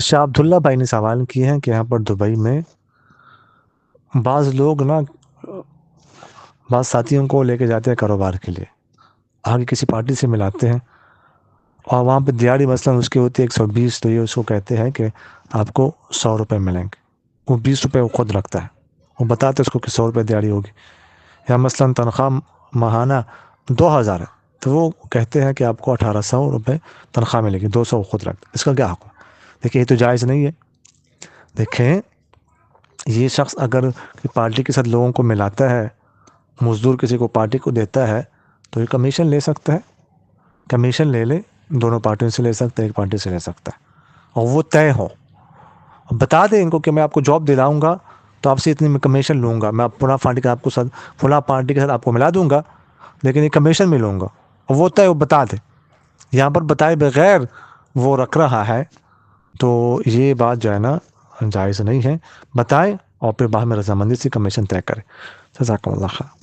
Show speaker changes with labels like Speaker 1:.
Speaker 1: شاہ عبداللہ بھائی نے سوال کیے ہیں کہ یہاں پر دبئی میں بعض لوگ نا بعض ساتھیوں کو لے کے جاتے ہیں کاروبار کے لیے، آگے کسی پارٹی سے ملاتے ہیں اور وہاں پہ دیہڑی مثلاً اس کی ہوتی ہے 120، تو یہ اس کو کہتے ہیں کہ آپ کو 100 روپے ملیں گے، وہ 20 روپے وہ خود رکھتا ہے، وہ بتاتے اس کو کہ 100 روپے دیہڑی ہوگی، یا مثلاً تنخواہ ماہانہ 2000 ہے تو وہ کہتے ہیں کہ آپ کو 1800 روپے تنخواہ ملے گی، 200 خود رکھتا ہے۔ اس کا کیا حکم؟ دیکھیے یہ تو جائز نہیں ہے۔ دیکھیں یہ شخص اگر پارٹی کے ساتھ لوگوں کو ملاتا ہے، مزدور کسی کو پارٹی کو دیتا ہے تو یہ کمیشن لے سکتا ہے، کمیشن لے لے، دونوں پارٹیوں سے لے سکتا ہے، ایک پارٹی سے لے سکتا ہے، اور وہ طے ہو، بتا دیں ان کو کہ میں آپ کو جاب دلاؤں گا تو آپ سے اتنی میں کمیشن لوں گا، میں فلاں پارٹی کا آپ کو ساتھ فلاں پارٹی کے ساتھ آپ کو ملا دوں گا لیکن یہ کمیشن میں لوں گا، اور وہ طے وہ بتا دے۔ یہاں پر بتائے بغیر وہ رکھ رہا ہے تو یہ بات جو ہے نا جائز نہیں ہے، بتائے اور پھر بعد میں رضامندی سے کمیشن طے کرے۔ جزاکم اللہ خیر۔